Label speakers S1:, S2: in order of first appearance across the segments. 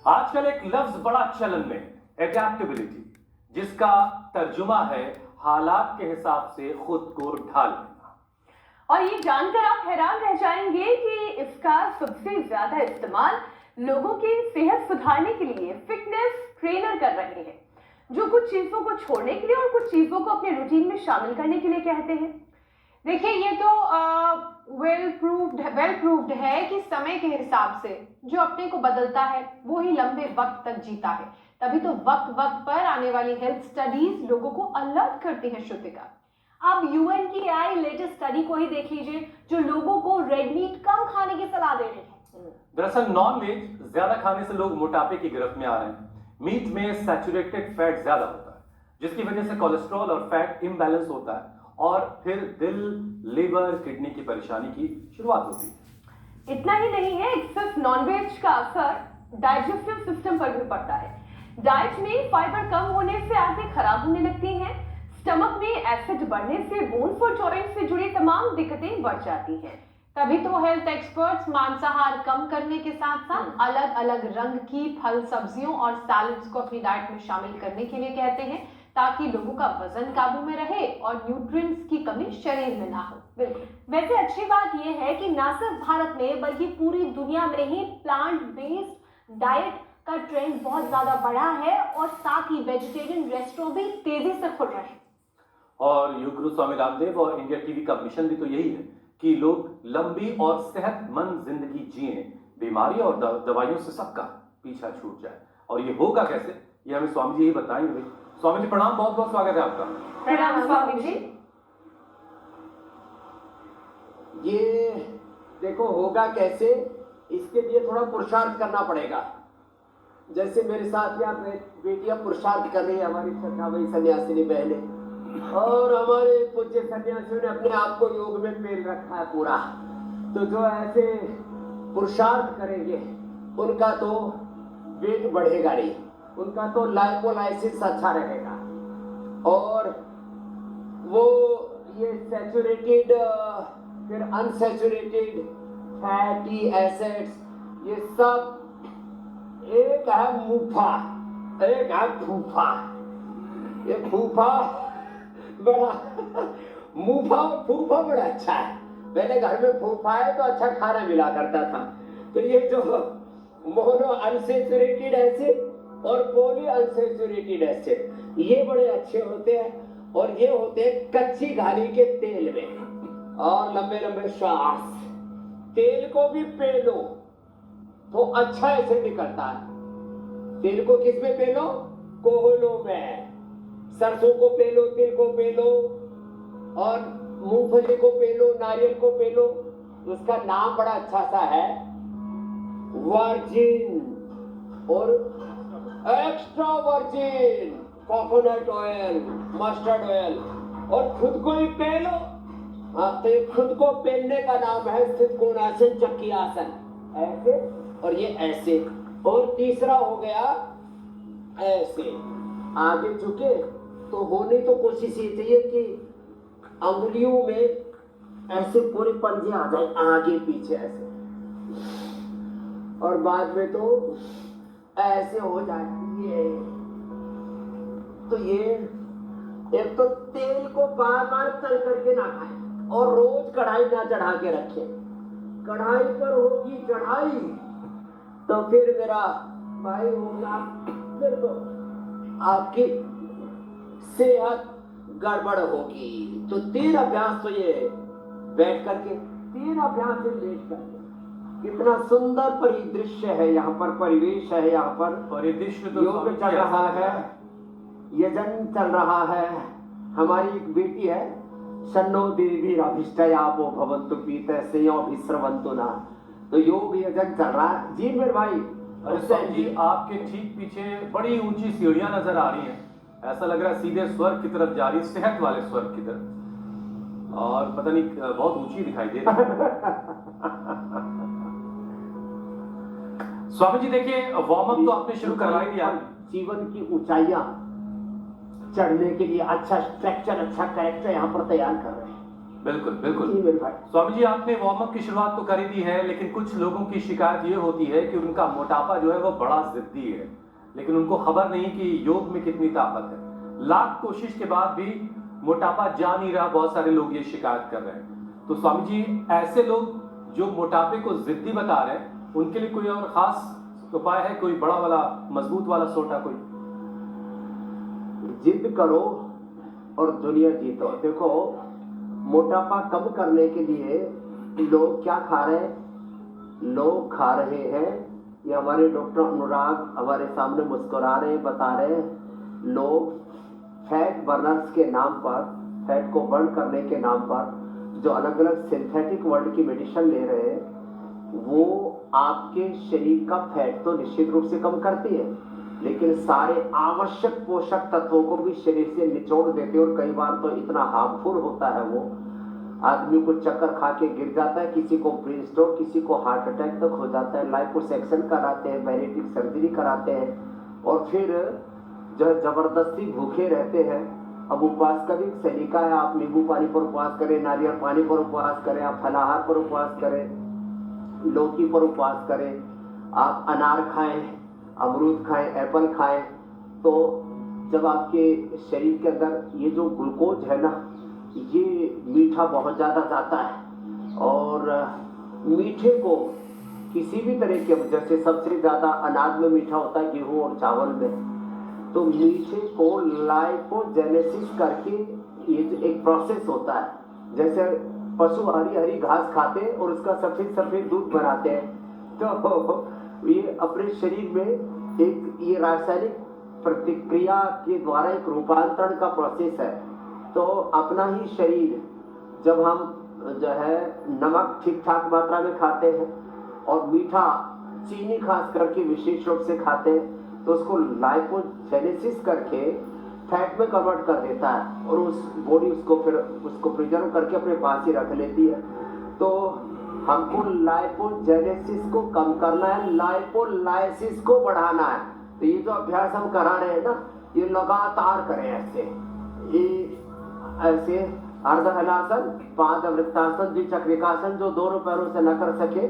S1: आजकल एक लफ्ज बड़ा चलन में है, एडेप्टेबिलिटी, जिसका तर्जुमा है हालात के हिसाब से खुद को ढाल लेना।
S2: और ये जानकर आप हैरान रह जाएंगे कि इसका सबसे ज्यादा इस्तेमाल लोगों की सेहत सुधारने के लिए फिटनेस ट्रेनर कर रहे हैं, जो कुछ चीजों को छोड़ने के लिए और कुछ चीजों को अपने रूटीन में शामिल करने के लिए कहते हैं।
S3: देखिए, ये तो वेल प्रूव्ड है कि समय के हिसाब से जो अपने को बदलता है वो ही लंबे वक्त तक जीता है। तभी तो वक्त वक्त पर आने वाली हेल्थ स्टडीज लोगों को अलर्ट करती हैं। श्रुतिका,
S4: अब यूएन की आई लेटेस्ट स्टडी को ही देख लीजिए, जो लोगों को रेड मीट कम खाने की सलाह दे रही है।
S1: दरअसल नॉन वेज ज्यादा खाने से लोग मोटापे की गिरफ्त में आ रहे हैं। मीट में सैचुरेटेड फैट ज्यादा होता है, जिसकी वजह से कोलेस्ट्रॉल और फैट इम्बैलेंस होता है और फिर दिल, लिवर, किडनी की परेशानी की शुरुआत होती है।
S2: इतना ही नहीं है, सिर्फ नॉनवेज का असर डाइजेस्टिव सिस्टम पर भी पड़ता है। डाइट में फाइबर कम होने से आंतें खराब होने लगती हैं, स्टमक में एसिड बढ़ने से बोन फ्लोटोरेंस से जुड़ी तमाम दिक्कतें बढ़ जाती हैं।
S3: तभी तो हेल्थ एक्सपर्ट्स मांसाहार कम करने के साथ साथ अलग अलग रंग की फल, सब्जियों और सैलड्स को अपनी डाइट में शामिल करने के लिए कहते हैं, ताकि लोगों का वजन काबू में रहे और न्यूट्रिएंट्स की कमी शरीर में ना हो।
S4: बिल्कुल। वैसे अच्छी बात यह है कि न सिर्फ भारत में बल्कि पूरी दुनिया में ही प्लांट बेस्ड डाइट का ट्रेंड बहुत ज्यादा बढ़ा है और साथ ही वेजिटेरियन रेस्टोरेंट भी तेजी से खुल रहे हैं।
S1: और योग गुरु स्वामी रामदेव और इंडिया टीवी का मिशन भी तो यही है कि लोग लंबी और सेहतमंद जिंदगी जिए, बीमारी और दवाइयों से सबका पीछा छूट जाए। और ये होगा कैसे, ये हमें स्वामी जी ही बताएंगे। स्वामी जी प्रणाम, बहुत बहुत स्वागत है आपका।
S2: प्रणाम स्वामी जी।
S5: ये देखो होगा कैसे, इसके लिए थोड़ा पुरुषार्थ करना पड़ेगा। जैसे मेरे साथ यहाँ बेटियां पुरुषार्थ कर रही है, हमारी श्रद्धामयी सन्यासिनी बहनें, और हमारे पूज्य सन्यासियों ने अपने आप को योग में पेल रखा है पूरा। तो जो ऐसे पुरुषार्थ करेंगे उनका तो वेट बढ़ेगा नहीं, उनका तो लाइपोलाइसिस अच्छा रहेगा। और वो ये सैचुरेटेड फिर अनसैचुरेटेड फैटी एसिड्स, ये सब एक है मुफा, एक है फूफा। ये फूफा बड़ा मुफा और फूफा बड़ा अच्छा है। पहले घर में फूफा है तो अच्छा खाना मिला करता था। तो ये जो मोनो अनसैचुरेटेड एसिड और पॉली अनसैचुरेटेड एसिड, ये बड़े अच्छे होते हैं। और ये होते हैं कच्ची घानी के तेल में। और लंबे लंबे श्वास, तेल को भी पेलो तो अच्छा एसिड निकलता है। तेल को किस में पेलो? कोहलों में। सरसों को पेलो, तिल को पेलो, और मूंगफली को पेलो, नारियल को पेलो। उसका नाम बड़ा अच्छा सा है, वर्जिन और extra virgin coconut oil, mustard oil. और खुद को ही पेलो। हाँ, तो ये खुद को पेलने का नाम है स्थित कोणासन चक्की आसन। ऐसे और ये ऐसे। और तीसरा हो गया ऐसे, आगे झुके। तो होने तो कोशिश ये चाहिए कि अंगुलियों में ऐसे पूरे पंजे आ जाए, आगे पीछे ऐसे। और बाद में तो ऐसे हो जाए ये। तो ये एक तो तेल को बार बार तल करके ना खाएं, और रोज कढ़ाई ना चढ़ा के रखें। कढ़ाई पर होगी चढ़ाई तो फिर मेरा भाई होगा, फिर तो आपकी सेहत गड़बड़ होगी। तो 3 अभ्यास तो ये बैठ करके, 3 अभ्यास है लेट करके। कितना सुंदर परिदृश्य है यहाँ पर, परिवेश है यहाँ पर।
S1: परिदृश्य तो
S5: योग चल रहा है, यजन चल रहा है। हमारी एक बेटी है, शन्नो देवी अभिष्टयापो भवन्तु पीते संयोभिस्रवन्तु ना। तो योग यजन चल रहा है जी मेरे भाई।
S1: अरे स्वामी जी, आपके ठीक पीछे बड़ी ऊंची सीढ़ियां नजर आ रही हैं। ऐसा लग रहा है सीधे स्वर्ग की तरफ जा रही, सेहत वाले स्वर्ग की तरफ। और पता नहीं बहुत ऊंची दिखाई दे रही है। स्वामी जी देखिए, वार्म अप तो आपने शुरू करवा ही दिया।
S5: जीवन की ऊंचाइयां चढ़ने के लिए अच्छा स्ट्रक्चर, अच्छा कैरेक्टर यहाँ पर तैयार कर रहे हैं।
S1: बिल्कुल
S5: जी
S1: बिल्कुल।
S5: मेरे भाई।
S1: स्वामी जी, आपने वार्म अप की शुरुआत तो करी दी है, लेकिन कुछ लोगों की शिकायत ये होती है कि उनका मोटापा जो है वो बड़ा जिद्दी है, लेकिन उनको खबर नहीं कि योग में कितनी ताकत है। लाख कोशिश के बाद भी मोटापा जा नहीं रहा, बहुत सारे लोग ये शिकायत कर रहे हैं। तो स्वामी जी, ऐसे लोग जो मोटापे को जिद्दी बता रहे हैं, उनके लिए कोई और खास उपाय है? कोई बड़ा वाला मजबूत वाला सोटा कोई?
S5: जिद करो और दुनिया जीतो। देखो, मोटापा कम करने के लिए लोग क्या खा रहे हैं? लोग खा रहे हैं, ये हमारे डॉक्टर अनुराग हमारे सामने मुस्कुरा रहे हैं, बता रहे हैं, लोग फैट बर्नर्स के नाम पर, फैट को बर्न करने के नाम पर जो अलग अलग सिंथेटिक वर्ल्ड की मेडिसिन ले रहे हैं, वो आपके शरीर का फैट तो निश्चित रूप से कम करती है, लेकिन सारे आवश्यक पोषक तत्वों को भी शरीर से निचोड़ देते हैं, और कई बार तो इतना हार्मफुल होता है वो, आदमी को चक्कर खा के गिर जाता है, किसी को ब्रेन स्ट्रोक, किसी को हार्ट अटैक तक हो जाता है। लाइपोसक्शन कराते हैं, बैरेटिक सर्जरी कराते हैं, और फिर जो है जबरदस्ती भूखे रहते हैं। अब उपवास का भी सलीका है, आप नींबू पानी पर उपवास करें, नारियल पानी पर उपवास करें, आप फलाहार पर उपवास करें, लौकी पर उपवास करें, आप अनार खाएं, अमरूद खाएं, एप्पल खाएं। तो जब आपके शरीर के अंदर ये जो ग्लूकोज है ना, ये मीठा बहुत ज़्यादा जाता है, और मीठे को किसी भी तरह के, जैसे सबसे ज़्यादा अनाज में मीठा होता है, गेहूँ और चावल में, तो मीठे को लाइपोजेनेसिस करके, ये जो एक प्रोसेस होता है, जैसे पशु हरी हरी घास खाते हैं और उसका सफेद सफेद दूध बनाते हैं, तो ये अपने शरीर में एक ये रासायनिक प्रतिक्रिया के द्वारा एक रूपांतरण का प्रोसेस है। तो अपना ही शरीर, जब हम जो है नमक ठीक ठाक मात्रा में खाते हैं और मीठा, चीनी खास करके विशेष रूप से खाते हैं, तो उसको लाइपोजेनेसिस करके फैट में कन्वर्ट कर देता है, और उस बॉडी उसको फिर उसको प्रिजर्व करके अपने पास ही रख लेती है। तो हमको लाइपोजेनेसिस को कम करना है, लाइपोलाइसिस को बढ़ाना है। तो ये जो अभ्यास हम करा रहे हैं ना, ये लगातार करें ऐसे, ये ऐसे अर्धहलासन, पादवृत्तासन, द्विचक्रिकासन, जो दोनों पैरों से न कर सके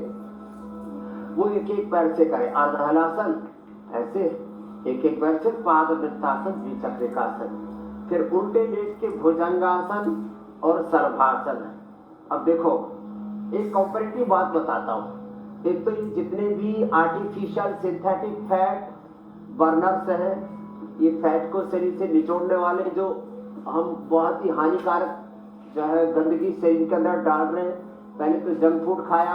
S5: वो एक एक पैर से करे। अर्धहलासन ऐसे एक एक पैर से, पादवृत्तासन, द्विचक्रिकासन, फिर उल्टे लेट के भुजंगासन और सर्वासन। अब देखो, एक कंपैरेटिव बात बताता हूँ। एक तो ये जितने भी आर्टिफिशियल सिंथेटिक फैट बर्नर्स हैं, ये फैट को शरीर से निचोड़ने वाले, जो हम बहुत ही हानिकारक जो है गंदगी शरीर के अंदर डाल रहे हैं। पहले तो जंक फूड खाया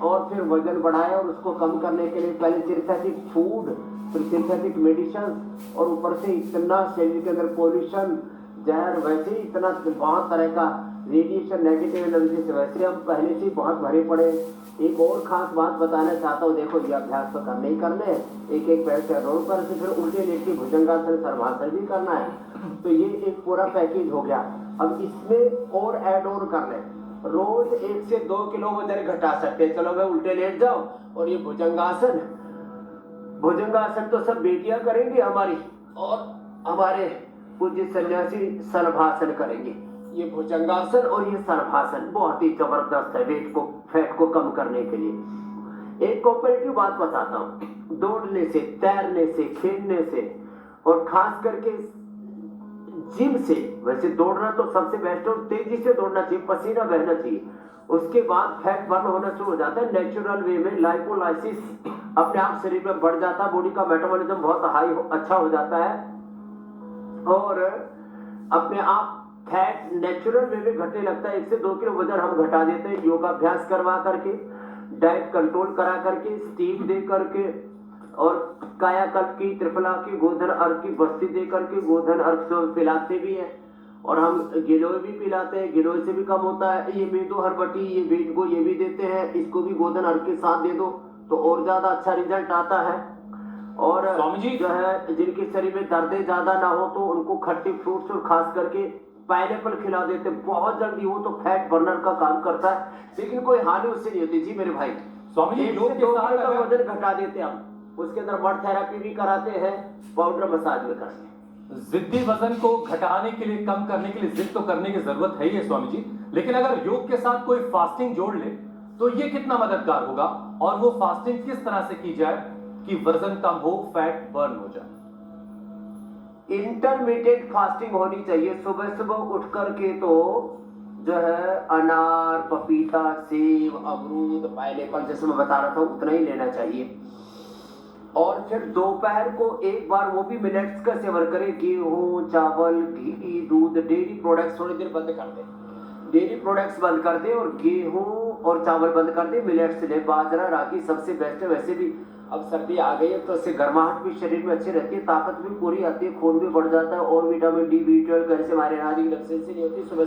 S5: और फिर वजन बढ़ाया, और उसको कम करने के लिए पहले सिंथेटिक फूड, फिर सिंथेटिक मेडिसिन, और ऊपर से इतना शरीर के अंदर पोल्यूशन, जहर, वैसे ही इतना बहुत तरह का रेडिएशन, नेगेटिव एनर्जी से वैसे हम पहले से बहुत भरे पड़े। एक और खास बात बताना चाहता हूँ, देखो ये अभ्यास तो करने ही करने हैं, एक एक पैर से रोल कर, फिर उल्टे लेट के भुजंगासन, सर्वासन भी करना है। तो ये एक पूरा पैकेज हो गया। अब इसमें और ऐड ऑन कर लें, रोज 1 से 2 किलो वजन घटा सकते हैं। चलो मैं उल्टे लेट जाओ, और ये भुजंगासन, भुजंगासन तो सब बेटियां करेंगी हमारी, और हमारे पूज्य सन्यासी सर्वासन करेंगे। ये भुजंगासन और ये सर्वासन बहुत ही जबरदस्त है वेट को, फैट को कम करने के लिए। एक कोऑपरेटिव बात बताता हूँ, दौड़ने से, तैरने से, खेलने से, और खास करके जिम से, वैसे दौड़ना तो सबसे बेस्ट है, और तेजी से दौड़ना चाहिए, पसीना बहना चाहिए, उसके बाद फैट बर्न होना शुरू हो जाता है नेचुरल वे में। लाइपोलाइसिस अपने आप शरीर में बढ़ जाता है, बॉडी का मेटाबॉलिज्म बहुत अच्छा हो जाता है, और अपने आप फैट नेचुरल वे में घटने लगता है। 1 से 2 किलो वजन हम घटा देते हैं योगाभ्यास करवा करके, डाइट कंट्रोल करा करके, स्टीम दे करके, और कायाकल्प की, त्रिफला की, गोधन अर्घ की बस्ती दे करके, गोधन अर्घ से पिलाते भी हैं, और हम गिलोय भी पिलाते हैं, गिलोय से भी कम होता है। ये मेदो हरबटी, ये वेट को ये भी देते हैं, इसको भी गोधन अर्घ के साथ दे दो तो और ज्यादा अच्छा रिजल्ट आता है। और जो है जिनके शरीर में दर्दें ज्यादा ना हो, तो उनको खट्टे फ्रूट्स और खास करके पाइनएप्पल खिला देते, बहुत जल्दी वो तो फैट बर्नर का काम करता है, लेकिन कोई हानि उससे नहीं होती। जी मेरे भाई,
S1: स्वामी जी, योग के साथ
S5: वजन घटा देते हैं हम, उसके अंदर मड थेरेपी भी कराते हैं, पाउडर मसाज भी करते हैं।
S1: जिद्दी वजन को घटाने के लिए, कम करने के लिए जिद तो करने की जरूरत है ही है स्वामी जी, लेकिन अगर योग के साथ कोई फास्टिंग जोड़ ले तो ये कितना मददगार होगा, और वो फास्टिंग किस तरह से की जाए कि वजन कम हो, फैट बर्न हो जाए?
S5: इंटरमीडिएट फास्टिंग होनी चाहिए। सुबह सुबह उठ करके तो जो है अनार, पपीता, सेब, अमरूद, पाइनएप्पल जैसे मैं बता रहा था उतना ही लेना चाहिए। और फिर दोपहर को एक बार वो भी मिलेट्स का सेवन करें। गेहूं, चावल, घी, दूध, डेयरी प्रोडक्ट्स थोड़ी देर बंद कर दें। डेयरी प्रोडक्ट्स बंद कर दें और गेहूं और चावल बंद कर दें। मिलेट्स ले, बाजरा, रागी सबसे बेस्ट है। वैसे भी अब सर्दी आ गई है तो इससे गर्माहट भी शरीर में अच्छी रहती है, ताकत भी पूरी आती है, खून भी बढ़ जाता है, और विटामिन डी, B12 कैसे हमारे एनर्जी डेफिशिएंसी नहीं होती। सुबह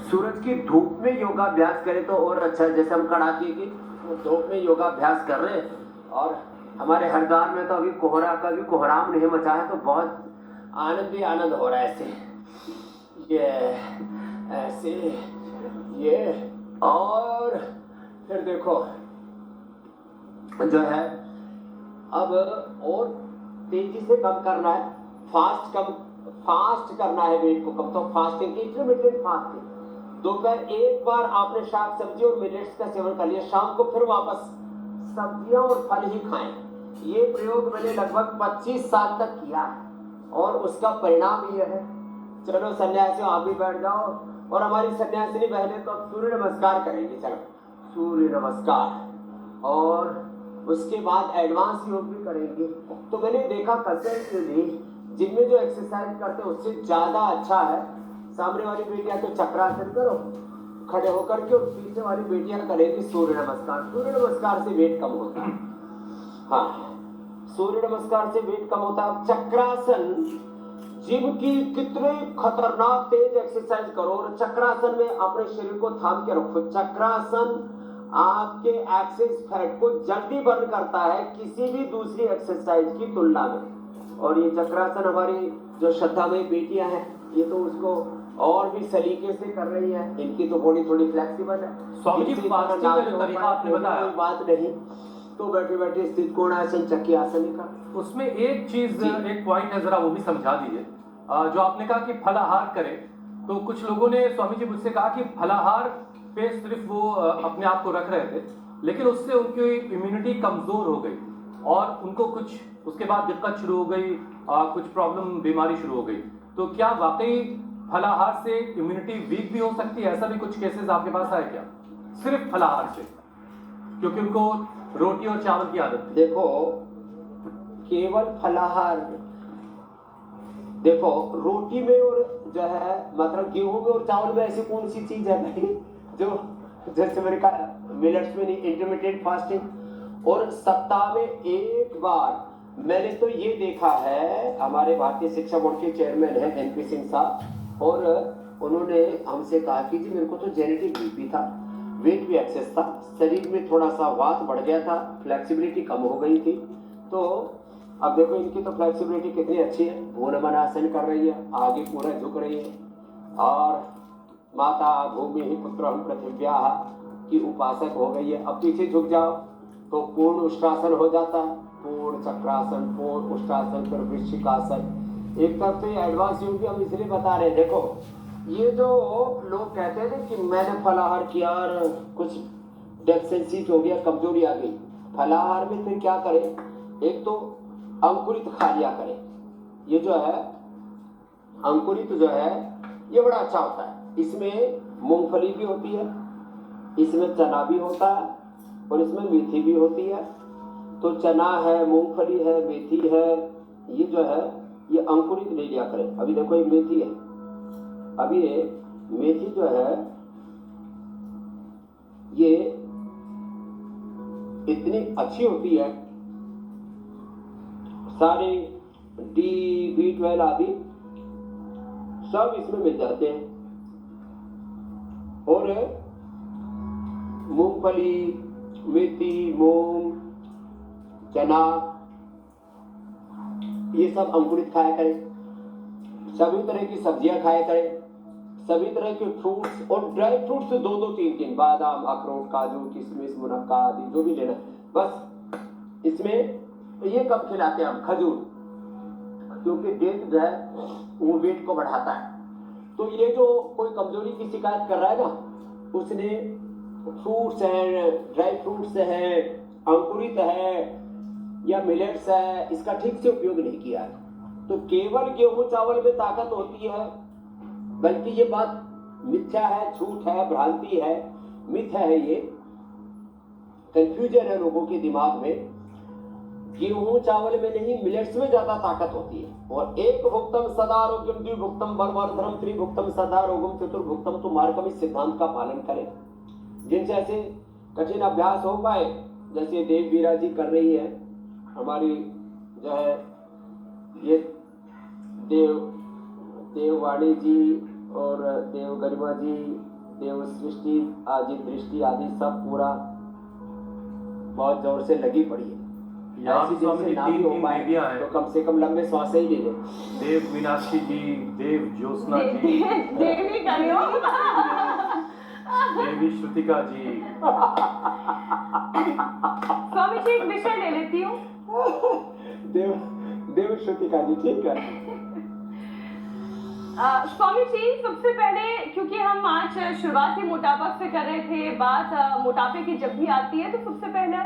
S5: सूरज की धूप में योगाभ्यास करें तो और अच्छा है। जैसे हम कड़ाके की धूप में योगाभ्यास कर रहे हैं, और हमारे हरिद्वार में तो अभी कोहरा का भी कोहराम नहीं मचा है, तो बहुत आनंद ही आनंद हो रहा है। ऐसे ये और फिर देखो जो है अब और तेजी से कम करना है, फास्ट करना है वेट को कम। तो फास्टिंग, इंटरमीडिएट फास्टिंग, दोपहर एक बार आपने शाक सब्जी और मिलेट्स का सेवन कर लिया, शाम को फिर वापस सब्जियां और फल ही खाएं। ये प्रयोग मैंने लगभग 25 साल तक किया है और उसका परिणाम ये है। चलो सन्यासी आप भी बैठ जाओ, और हमारी सन्यासिनी बहनें तो अब सूर्य नमस्कार करेंगी। चलो सूर्य नमस्कार, और उसके बाद एडवांस योग भी करेंगे। तो मैंने देखा कंसेंट्रेटली जिम में जो एक्सरसाइज करते हैं उससे ज्यादा अच्छा है। सामने वाली बेटियां तो चक्रासन करो खड़े होकर के, और पीछे वाली बेटियां करेंगी सूर्य नमस्कार। सूर्य नमस्कार से वेट कम होता है। हाँ, सूर्य नमस्कार से वेट कम होता है। चक्रासन जिम की कितने खतरनाक तेज एक्सरसाइज करो, और चक्रासन में अपने शरीर को थाम के रखो। चक्रासन आपके एक्सेस फैट को जल्दी बर्न करता है किसी भी दूसरी एक्सरसाइज की तुलना में। और ये चक्रासन हमारी जो श्रद्धामयी बेटियां हैं ये तो उसको और भी सलीके से कर रही है। इनकी तो बॉडी थोड़ी फ्लेक्सिबल है।
S1: स्वामी जी, फास्टिंग का जो तरीका आपने बताया,
S5: बात नहीं तो बैठे बैठे स्थित कोणासन, चक्की आसन का,
S1: उसमें एक चीज, एक पॉइंट है, जरा वो भी समझा दीजिए। जो आपने कहा कि फलाहार करें, तो कुछ लोगों ने स्वामी जी मुझसे कहा कि फलाहार पे सिर्फ वो अपने आप को रख रहे थे, लेकिन उससे उनकी इम्यूनिटी कमजोर हो गई और उनको कुछ उसके बाद दिक्कत शुरू हो गई, कुछ प्रॉब्लम, बीमारी शुरू हो गई। तो क्या वाकई फलाहार से इम्यूनिटी वीक भी हो सकती है? ऐसा भी कुछ केसेस आपके पास आए क्या, सिर्फ फलाहार से, क्योंकि उनको रोटी और चावल की आदत थी?
S5: देखो केवल फलाहार में, देखो रोटी में और जो है मतलब गेहूं में और चावल में ऐसी कौन सी चीज है भाई जो, जैसे मैंने कहा मिलेट्स में नहीं, इंटरमीडिएट फास्टिंग। और सप्ताह में एक बार मैंने तो ये देखा है, हमारे भारतीय शिक्षा बोर्ड के चेयरमैन है NP सिंह साहब, और उन्होंने हमसे कहा कि जी मेरे को तो जेनेटिक बीपी था, वेट भी एक्सेस था, शरीर में थोड़ा सा वात बढ़ गया था, फ्लेक्सिबिलिटी कम हो गई थी। तो अब देखो इनकी तो फ्लेक्सिबिलिटी कितनी अच्छी है, वो नमन आसन कर रही है, आगे पूरा झुक रही है, और माता भूमि ही पुत्र पृथिव्या की उपासक हो गई है। अब पीछे झुक जाओ तो पूर्ण उष्ट्रासन हो जाता है, पूर्ण चक्रासन, पूर्ण उष्ट्रासन, फिर वृश्चिकासन। एक तरफ से एडवांस योग भी हम इसलिए बता रहे हैं। देखो ये जो लोग कहते हैं कि मैंने फलाहार किया और कुछ डेफिशिएंसी हो गया, कमजोरी आ गई, फलाहार में फिर क्या करें? एक तो अंकुरित खा लिया करें। ये जो है अंकुरित जो है ये बड़ा अच्छा होता है। इसमें मूंगफली भी होती है, इसमें चना भी होता है, और इसमें मेथी भी होती है। तो चना है, मूंगफली है, मेथी है, ये जो है ये अंकुरित ले लिया करें। अभी देखो ये मेथी है, अभी ये मेथी जो है ये इतनी अच्छी होती है, सारे D, B12 आदि सब इसमें मिल जाते हैं। और मूंगफली, मेथी, मूंग, चना, ये सब अंकुरित खाया करें। सभी तरह की सब्जियां खाया करें, सभी तरह के फ्रूट्स और ड्राई फ्रूट्स 2-2, 3-3, बादाम, अखरोट, काजू, किशमिश, मुनक्का आदि जो भी लेना। बस इसमें ये कब खिलाते हैं हम? खजूर। क्योंकि डेट जो है वो वेट को बढ़ाता है। तो ये जो कोई कमजोरी की शिकायत कर रहा है ना, उसने फ्रूट्स हैं, ड्राई फ्रूट्स है, अंकुरित है या मिलेट्स है, इसका ठीक से उपयोग नहीं किया है। तो केवल गेहूं चावल में ताकत होती है, बल्कि ये बात मिथ्या है, झूठ है, भ्रांति है, मिथ है, ये कंफ्यूजन है लोगों के दिमाग में। गेहूं चावल में नहीं, मिलेट्स में ज्यादा ताकत होती है। और एक भुक्तम सदारोग्यम, द्विभुक्तम बलवर्धनम, त्रिभुक्तम सदारोग्यम, चतुर्भुक्तम, तो मार्गम, इस सिद्धांत का पालन करें। जिनसे ऐसे कठिन अभ्यास हो पाए, जैसे देव वीरा जी कर रही है, हमारी जो है ये देववाणी जी और देव गरिमा जी, देव सृष्टि, आदि दृष्टि आदि सब पूरा बहुत जोर से लगी पड़ी है।
S1: यहाँ
S5: ऐसी
S1: भी स्वामी
S5: जिनसे
S1: जी
S5: ना भी
S1: तीन
S5: हो
S1: तीन
S5: पाए
S1: देवियाँ हैं।
S5: तो कम से कम लंबे श्वास ही ले ले।
S1: देव मीनाक्षी जी, देव ज्योत्सना जी,
S2: देवी कर लो।
S1: देवी श्रुतिका जी।
S2: स्वामी जी एक विषय ले लेती हूँ।
S5: देव श्रुतिका जी, ठीक है।
S2: स्वामी जी सबसे पहले, क्योंकि हम आज शुरुआत ही मोटापा से कर रहे थे, बात मोटापे की जब भी आती है तो सबसे पहले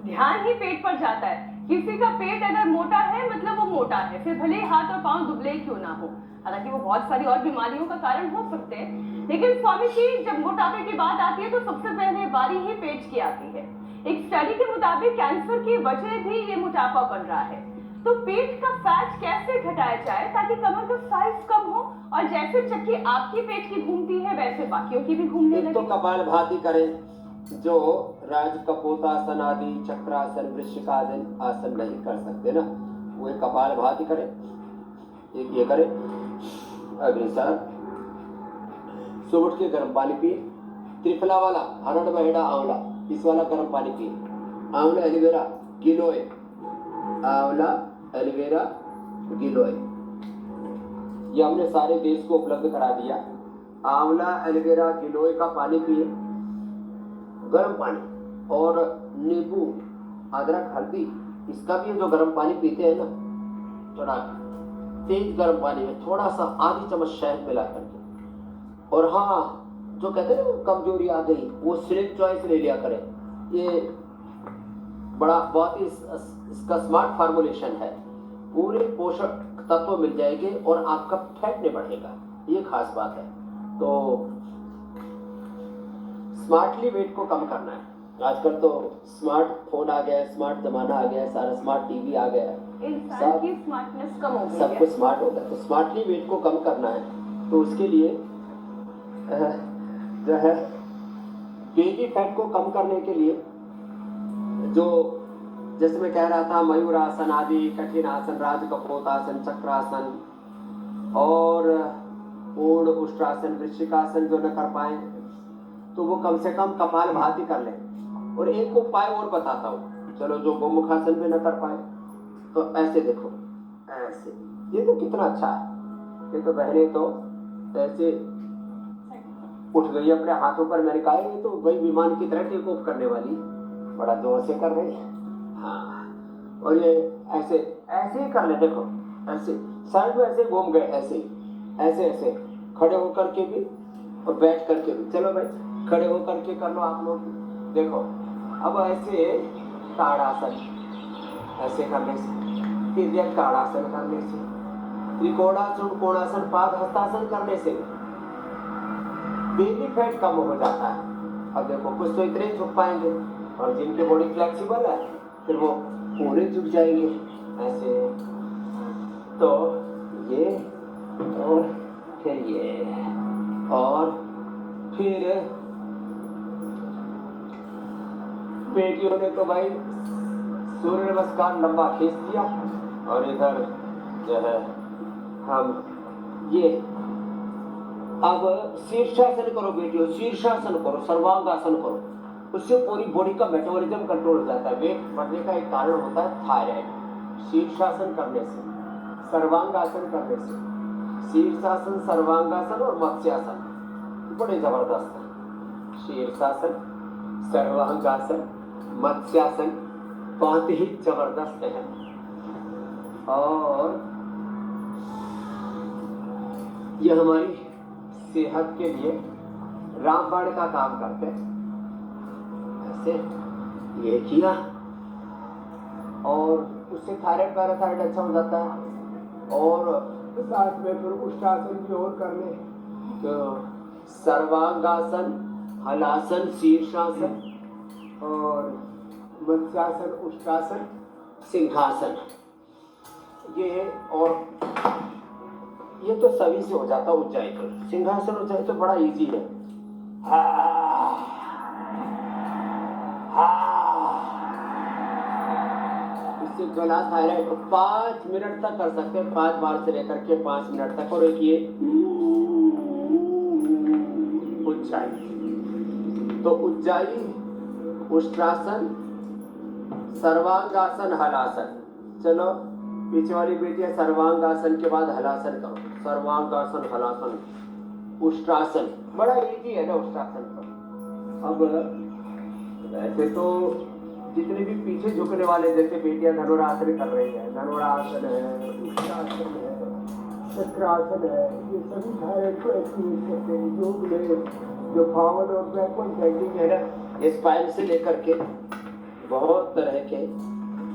S2: ध्यान ही पेट पर जाता है। किसी का पेट अगर मोटा है मतलब वो मोटा है, फिर भले ही हाथ और पांव दुबले क्यों ना हो, हालांकि वो बहुत सारी और बीमारियों का कारण हो सकते हैं। लेकिन स्वामी जी जब मोटापे की बात आती है तो सबसे पहले बारी ही पेट की आती है। एक स्टडी के मुताबिक कैंसर की वजह भी ये मोटापा बन रहा है। तो पेट का फैट कैसे घटाया जाए ताकि कमर का साइज कम हो और जैसे चक्की आपकी पेट की घूमती है वैसे बाकियों की भी घूमने
S5: एक तो
S2: लगे।
S5: कपालभाति करें, जो राज कपोतासन आदि, चक्रासन, वृश्चिकासन आसन नहीं कर सकते ना, वो कपालभाति करें। एक ये करें, अग्निसार, सुबह उठ के गर्म पानी पिए। त्रिफला वाला, हरड़ बहेड़ा आंवला, इस वाला गर्म पानी पिए। आंवला, एलोवेरा, गिलोय, आंवला, एलोवेरा, गिलोय, ये हमने सारे देश को उपलब्ध करा दिया। आंवला, एलोवेरा, गिलोय का पानी पिए, गर्म पानी। और नींबू, अदरक, हल्दी, इसका भी जो गर्म पानी पीते हैं ना, थोड़ा तेज गर्म पानी में थोड़ा सा आधी चम्मच शहद मिला करके। और हाँ, जो कहते हैं ना कमजोरी आ गई, वो स्लिप चॉइस ले लिया करें। ये बड़ा बहुत ही इसका स्मार्ट फार्मूलेशन है, पूरे पोषक तत्व मिल जाएंगे और आपका फैट नहीं बढ़ेगा, ये खास बात है। तो स्मार्टली वेट को कम करना है। आजकल तो स्मार्ट फोन आ गया है, स्मार्ट जमाना आ गया है, सारा स्मार्ट टीवी आ गया है,
S2: इंसान की स्मार्टनेस कम हो गई
S5: सब
S2: है।
S5: कुछ स्मार्ट हो गया। तो स्मार्टली वेट को कम करना है, तो उसके लिए जो है बेबी फैट को कम करने के लिए, जो जैसे मैं कह रहा था, मयूरासन आदि कठिन आसन, राज कपोतासन, चक्रासन और पूर्ण उष्ट्रासन, वृश्चिकासन जो न कर पाए तो वो कम से कम कपालभाति कर ले। और एक उपाय और बताता हूँ, चलो जो गोमुखासन में न कर पाए तो ऐसे देखो, ऐसे, ये तो कितना अच्छा है। ये तो बहने तो ऐसे उठ गई अपने हाथों पर, मैंने कहा ये तो वही विमान की तरह टेक ऑफ करने वाली, बड़ा जोर से कर रही है। हाँ, और ये ऐसे ऐसे ही कर ले, देखो ऐसे साइड में ऐसे घूम गए, ऐसे ऐसे ऐसे खड़े होकर के भी और बैठ करके भी। चलो भाई खड़े होकर के कर लो आप लोग, देखो। अब ऐसे ताड़ासन ऐसे करने से, तिर्यक ताड़ासन करने से, त्रिकोणासन, कोणासन, पाद हस्तासन करने से बेली फैट कम हो जाता है। अब देखो कुछ तो इतने झुक पाएंगे, और जिनकी बॉडी फ्लेक्सिबल है फिर वो पूरे झुक जाएंगे ऐसे। तो ये और फिर ये, और फिर बेटियों ने तो भाई सूर्य नमस्कार लंबा खींच दिया, और इधर जो है हम ये अब शीर्षासन करो बेटियों, शीर्षासन करो, सर्वांगासन करो, उससे पूरी बॉडी का मेटाबॉलिज्म कंट्रोल हो जाता है। वेट बढ़ने का एक कारण होता है थायराइड। शीर्षासन करने से, सर्वांगासन करने से, शीर्षासन, सर्वांगासन और मत्स्यासन बड़े जबरदस्त है। शीर्षासन, सर्वांगासन, मत्स्यासन बहुत ही जबरदस्त है। और ये हमारी सेहत के लिए रामबाण का काम करते हैं। ऐसे ये किया और उससे थायराइड पैराथायराइड अच्छा हो जाता है। और साथ में फिर उष्टासन भी और कर ले तो सर्वांगासन, हलासन, शीर्षासन और मत्स्यासन, उष्टासन, सिंहासन, ये और ये तो सभी से हो जाता है। ऊंचाई तो सिंहासन ऊंचाई तो बड़ा इजी है। इससे गला थायराइड 5 मिनट तक कर सकते हैं, 5 बार से लेकर के 5 मिनट तक। और एक ये उज्जाई, तो उज्जाई, उष्ट्रासन, सर्वांगासन, हलासन। चलो पीछे वाली बेटियां सर्वांगासन के बाद हलासन करो। सर्वांगासन, हलासन, उष्ट्रासन, बड़ा इजी है ना उष्ट्रासन तो। अब वैसे तो जितने भी पीछे झुकने वाले जैसे बेटियां धनुरासन कर रही है, धनुरासन है, उष्ट्रासन है, चक्रासन है, ये सभी थायराइड को एक्टिवेट करते हैं। योग में जो फॉरवर्ड और बैकवर्ड बेंडिंग है ना, ये स्पाइन से लेकर के बहुत तरह के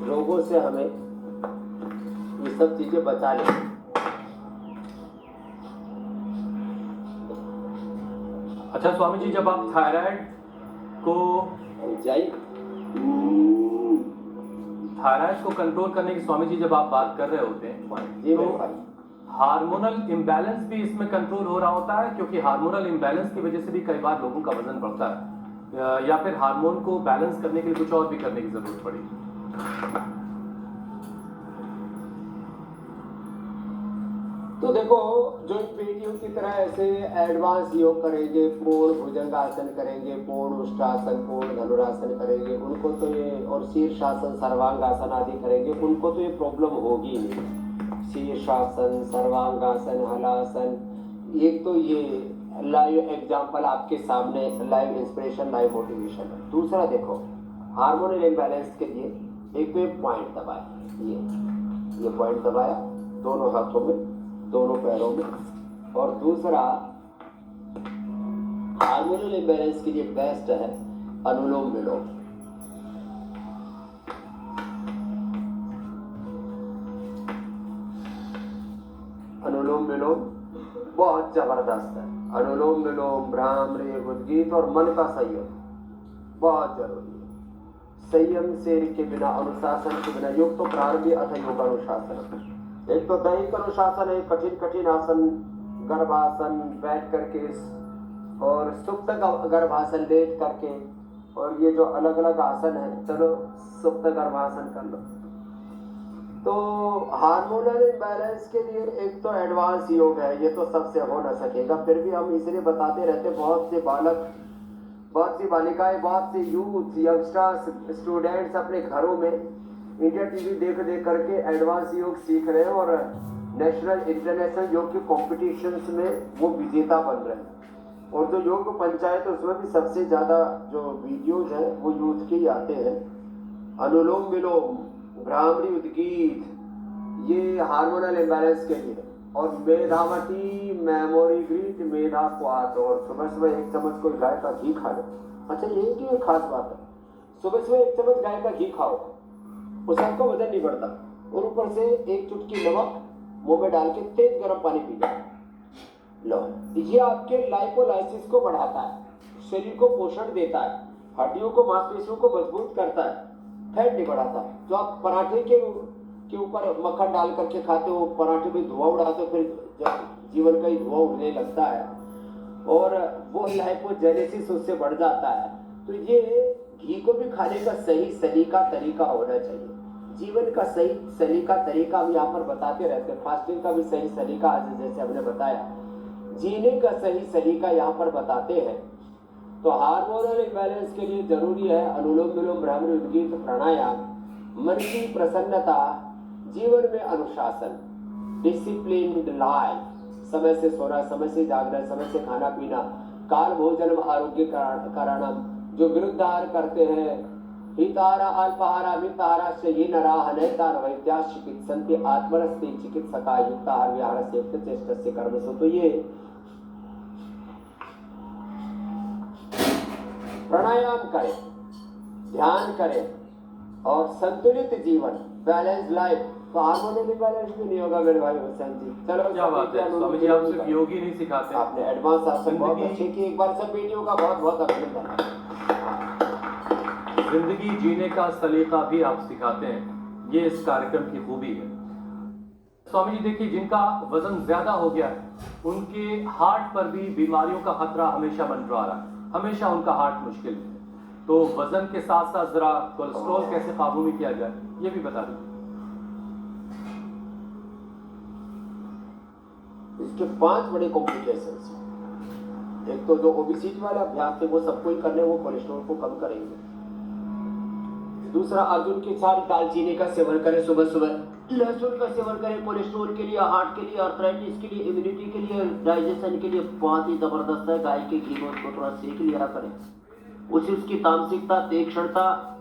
S5: रोगों से हमें ये सब चीजें बचा ले।
S1: अच्छा स्वामी जी, जब आप थायराइड को कंट्रोल करने की स्वामी जी जब आप बात कर रहे होते हैं तो हार्मोनल इम्बैलेंस भी इसमें कंट्रोल हो रहा होता है? क्योंकि हार्मोनल इम्बैलेंस की वजह से भी कई बार लोगों का वजन बढ़ता है, या फिर हार्मोन को बैलेंस करने के लिए कुछ और भी करने की जरूरत पड़ी?
S5: तो देखो, जो बेटियों की तरह ऐसे एडवांस योग करेंगे, पूर्ण भुजंगासन करेंगे, पूर्ण उष्ट्रासन, पूर्ण धनुरासन करेंगे, उनको तो ये, और शीर्षासन, सर्वांगासन आदि करेंगे, उनको तो ये प्रॉब्लम होगी नहीं। शीर्षासन, सर्वांगासन, हलासन, एक तो ये लाइव एग्जाम्पल आपके सामने, लाइव इंस्पिरेशन, लाइव मोटिवेशन है। दूसरा देखो, हार्मोनल इम्बैलेंस के लिए एक तो पॉइंट दबाया, ये पॉइंट दबाया दोनों हाथों में, दोनों पैरों में। और दूसरा हार्मोनल इम्बैलेंस के लिए बेस्ट है अनुलोम विलोम। अनुलोम विलोम बहुत जबरदस्त है। अनुलोम विलोम, भ्रामरी, उद्गीत और मन का संयम बहुत जरूरी है। संयम से के बिना, अनुशासन के बिना, योग तो प्रारंभी अथ योगानुशासन। एक तो दैहिक अनुशासन है, कठिन कठिन आसन, गर्भासन बैठ करके, और सुप्त गर्भासन लेट करके, और ये जो अलग अलग आसन है, चलो सुप्त गर्भासन कर लो। तो हार्मोनल इम्बैलेंस के लिए एक तो एडवांस योग है, ये तो सबसे हो ना सकेगा, फिर भी हम इसलिए बताते रहते। बहुत से बालक, बहुत सी बालिकाएं, बहुत से यूथ, यंगस्टर्स, स्टूडेंट्स अपने घरों में इंडिया टीवी देख करके एडवांस योग सीख रहे हैं और नेशनल इंटरनेशनल योग के कॉम्पिटिशन्स में वो विजेता बन रहे हैं। और जो योग पंचायत, उसमें भी सबसे ज़्यादा जो वीडियोज हैं वो यूथ के ही आते हैं। अनुलोम विलोम, भ्रामरी, उद्गीत, ये हार्मोनल इम्बैलेंस के लिए। और मेधावती, मेमोरी ग्रीत, मेधा क्वाथ, और सुबह सुबह 1 चम्मच कोई गाय का घी खा लो। अच्छा, ये की खास बात है, सुबह सुबह 1 चम्मच गाय का घी खाओ, उससे आपका वजन नहीं बढ़ता। और ऊपर से 1 चुटकी नमक मुंह में डाल के तेज गर्म पानी पी जाओ, लो। ये आपके लाइपोलाइसिस को बढ़ाता है, शरीर को पोषण देता है, हड्डियों को, मांसपेशियों को मजबूत करता है, फैट नहीं बढ़ाता। जो आप पराठे के ऊपर मक्खन डाल करके खाते हो, पराठे में धुआं उड़ाते हो, फिर जब जीवन का ही धुआं उड़ने लगता है और वो लाइपोजेनेसिस उससे बढ़ जाता है। तो ये घी को भी खाने का सही सलीका तरीका होना चाहिए। जीवन का सही सलीका तरीका हम यहाँ पर बताते रहते हैं। फास्टिंग का भी सही सलीका, आज जैसे हमने बताया, जीने का सही सलीका यहाँ पर बताते हैं। तो हार्मोनल इम्बैलेंस के लिए जरूरी है अनुलोम विलोम, भ्रामरी, उद्गीत, प्राणायाम, मन की प्रसन्नता, जीवन में अनुशासन, डिसिप्लिन्ड लाइफ, समय से सोना, समय से जागना, समय से खाना पीना, काल भोजनम आरोग्य कारणम, जो विरुद्ध आहार करते हैं हिताहारा अल्पाहारा मिताहारा शयीनराः नैतान् वैद्याः चिकित्सन्ति आत्मनस्ते चिकित्सका युक्ताहार विहारस्य युक्तचेष्टस्य कर्मसु। तो ये प्राणायाम करें, ध्यान करें और संतुलित जीवन, बैलेंस लाइफ। तो हार्मोनियली बैलेंस भी नहीं होगा मेरे भाई हुसैन जी। चलो
S1: क्या बात है स्वामी जी, आप सिर्फ योग ही नहीं सिखाते,
S5: आपने एडवांस आसन बहुत
S1: जिंदगी-
S5: अच्छे किए। एक बार सब बेटियों का बहुत बहुत अभिनंदन।
S1: जिंदगी जीने का सलीका भी आप सिखाते हैं, ये इस कार्यक्रम की खूबी है। स्वामी जी देखिए, जिनका वजन ज्यादा हो गया है उनके हार्ट पर भी बीमारियों का खतरा हमेशा मंडरा रहा है, हमेशा उनका हार्ट मुश्किल में है। तो वजन के साथ साथ जरा कोलेस्ट्रॉल कैसे काबू में किया जाए, ये भी बता दीजिए।
S5: इसके 5 बड़े कॉम्प्लिकेशंस हैं। एक तो जो ओबेसिटी वाले अभ्यास है वो सबको ही करने, वो कोलेस्ट्रॉल को कम करेंगे। दूसरा, अर्जुन के साथ दालचीनी का सेवन करें सुबह सुबह, लहसुन का सेवन करें कोलेस्ट्रॉल के लिए, हार्ट के लिए, आर्थराइटिस के लिए, इम्यूनिटी के लिए, डाइजेशन के लिए बहुत ही जबरदस्त है। गाय के घी में उसको थोड़ा सेक लिया करें, उससे उसकी तामसिकता, तीक्ष्णता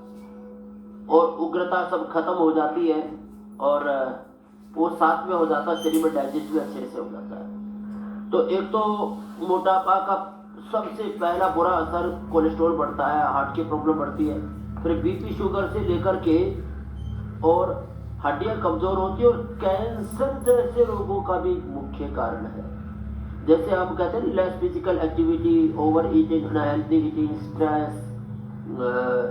S5: और उग्रता सब खत्म हो जाती है और वो साथ में हो जाता है, शरीर में डाइजेस्ट भी अच्छे से हो जाता है। तो एक तो मोटापा का सबसे पहला बुरा असर कोलेस्ट्रॉल बढ़ता है, हार्ट की प्रॉब्लम बढ़ती है, फिर बीपी शुगर से लेकर के और हड्डियां कमजोर होती है और कैंसर जैसे रोगों का भी मुख्य कारण है। जैसे हम कहते हैं less physical activity, over eating, unhealthy eating, stress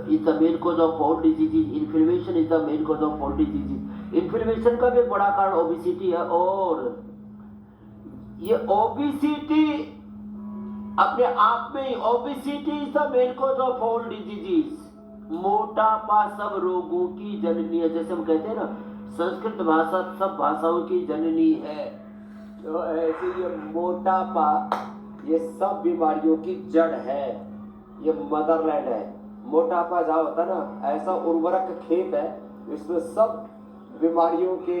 S5: is the main cause of all disease, inflammation is the main cause of all disease. Inflammation का भी एक बड़ा कारण ओबेसिटी है और ये ओबेसिटी अपने आप में, obesity is the main cause of all disease. मोटापा सब रोगों की जननी है। जैसे हम कहते हैं ना, संस्कृत भाषा सब भाषाओं की जननी है, तो ऐसे ये मोटापा ये सब बीमारियों की जड़ है, ये मदरलैंड है। मोटापा जहाँ होता है ना, ऐसा उर्वरक खेत है, इसमें सब बीमारियों के